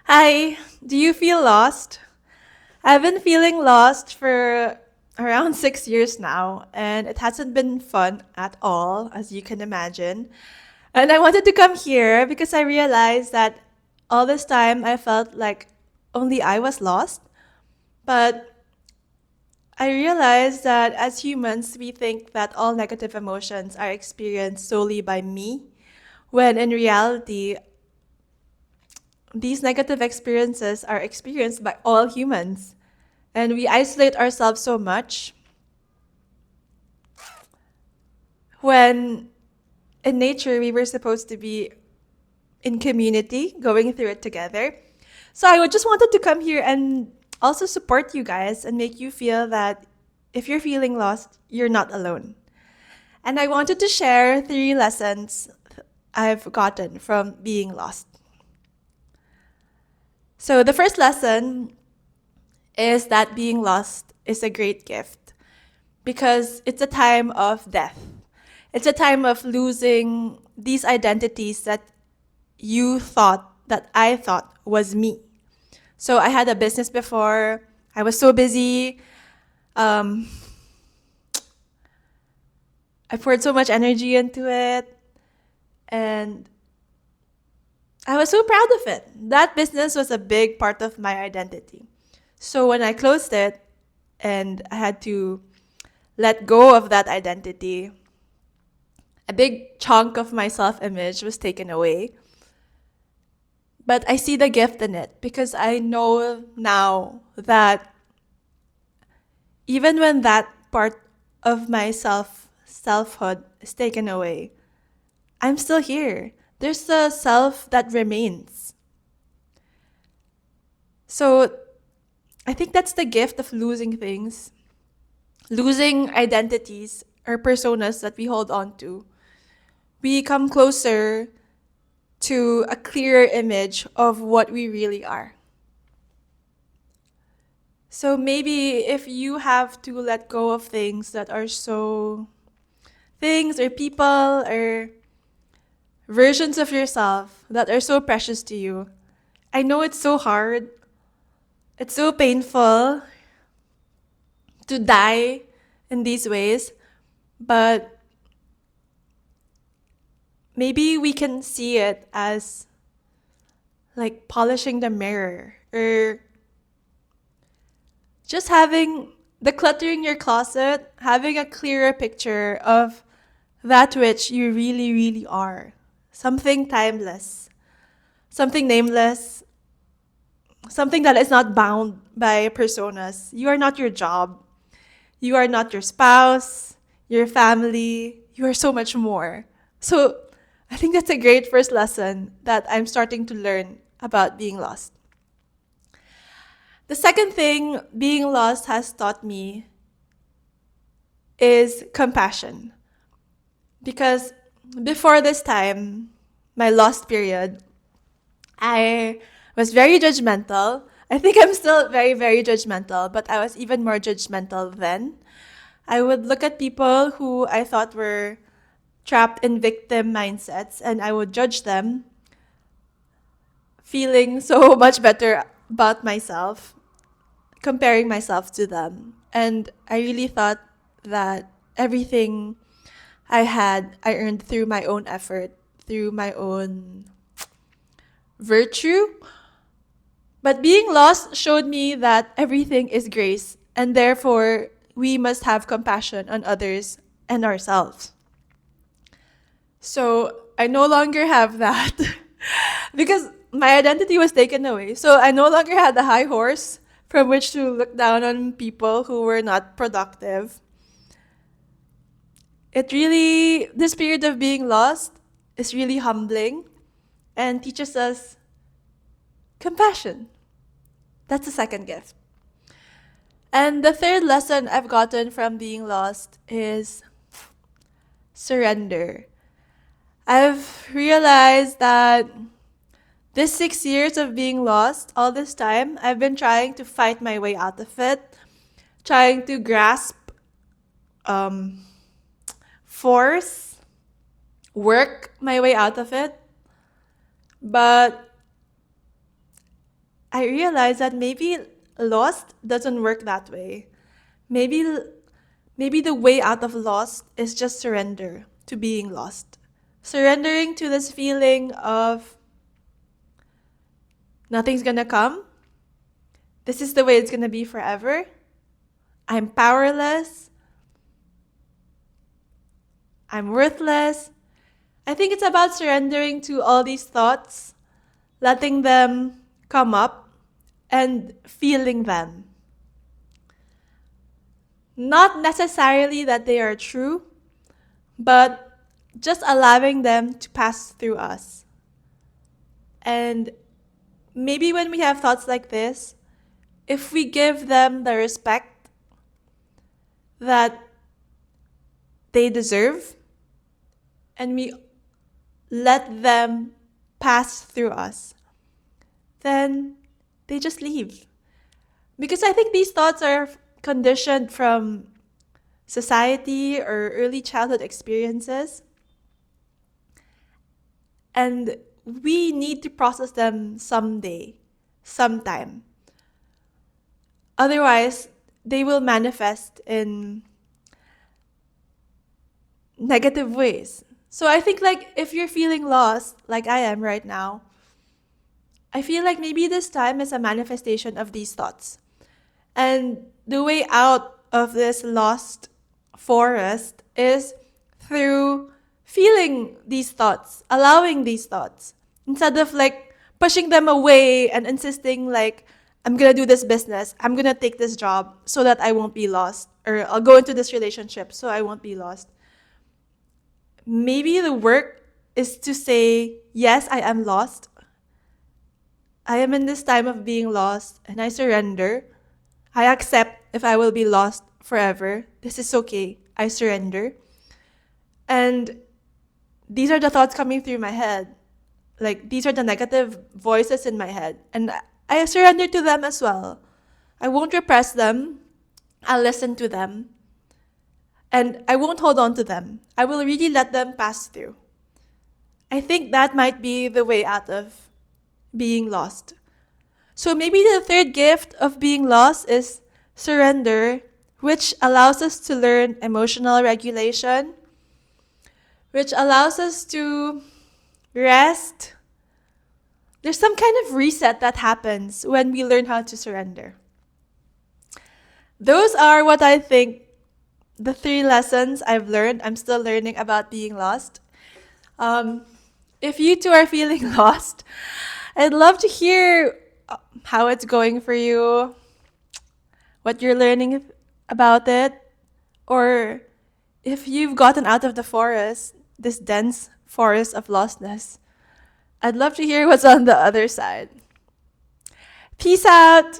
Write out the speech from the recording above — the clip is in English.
Hi, do you feel lost? I've been feeling lost for around 6 years now, and it hasn't been fun at all, as you can imagine. And I wanted to come here because I realized that all this time I felt like only I was lost. But I realized that as humans, we think that all negative emotions are experienced solely by me, when in reality, these negative experiences are experienced by all humans. And we isolate ourselves so much when in nature we were supposed to be in community going through it together. So I just wanted to come here and also support you guys and make you feel that if you're feeling lost, you're not alone. And I wanted to share 3 lessons I've gotten from being lost. So the first lesson is that being lost is a great gift because it's a time of death. It's a time of losing these identities that you thought, that I thought was me. So I had a business before. I was so busy. Um, I poured so much energy into it. And I was so proud of it. That business was a big part of my identity. So when I closed it and I had to let go of that identity, a big chunk of my self image was taken away. But I see the gift in it because I know now that even when that part of my selfhood is taken away, I'm still here. There's a self that remains. So I think that's the gift of losing things, losing identities or personas that we hold on to. We come closer to a clearer image of what we really are. So maybe if you have to let go of things that are so things or people or versions of yourself that are so precious to you, I know it's so hard. It's so painful to die in these ways, but maybe we can see it as like polishing the mirror or just having decluttering your closet, having a clearer picture of that which you really, really are. Something timeless, something nameless, something that is not bound by personas. You are not your job. You are not your spouse, your family. You are so much more. So I think that's a great first lesson that I'm starting to learn about being lost. The second thing being lost has taught me is compassion. Because before this time, my lost period, I was very judgmental. I think I'm still very, very judgmental, but I was even more judgmental then. I would look at people who I thought were trapped in victim mindsets and I would judge them, feeling so much better about myself, comparing myself to them. And I really thought that everything I had, I earned through my own effort, through my own virtue. But being lost showed me that everything is grace, and therefore we must have compassion on others and ourselves. So I no longer have that because my identity was taken away. So I no longer had the high horse from which to look down on people who were not productive. This period of being lost is really humbling and teaches us compassion. That's the second gift. And the third lesson I've gotten from being lost is surrender. I've realized that this 6 years of being lost, all this time, I've been trying to fight my way out of it, trying to grasp, um, force, work my way out of it. But I realized that maybe lost doesn't work that way. Maybe maybe the way out of lost is just surrender to being lost. Surrendering to this feeling of nothing's gonna come. This is the way it's gonna be forever. I'm powerless. I'm worthless. I think it's about surrendering to all these thoughts, letting them come up, and feeling them. Not necessarily that they are true, but just allowing them to pass through us. And maybe when we have thoughts like this, if we give them the respect that they deserve, and we let them pass through us, then they just leave. Because I think these thoughts are conditioned from society or early childhood experiences. And we need to process them someday, sometime. Otherwise, they will manifest in negative ways. So I think like if you're feeling lost, like I am right now, I feel like maybe this time is a manifestation of these thoughts. And the way out of this lost forest is through feeling these thoughts, allowing these thoughts, instead of like pushing them away and insisting like, I'm gonna do this business, I'm gonna take this job so that I won't be lost, or I'll go into this relationship so I won't be lost. Maybe the work is to say, yes, I am lost. I am in this time of being lost, and I surrender. I accept if I will be lost forever. This is okay. I surrender. And these are the thoughts coming through my head. Like, these are the negative voices in my head. And I surrender to them as well. I won't repress them. I'll listen to them. And I won't hold on to them. I will really let them pass through. I think that might be the way out of being lost. So maybe the third gift of being lost is surrender, which allows us to learn emotional regulation, which allows us to rest. There's some kind of reset that happens when we learn how to surrender. Those are what I think the 3 lessons I've learned. I'm still learning about being lost. If you too are feeling lost, I'd love to hear how it's going for you, what you're learning about it, or if you've gotten out of the forest, this dense forest of lostness. I'd love to hear what's on the other side. Peace out!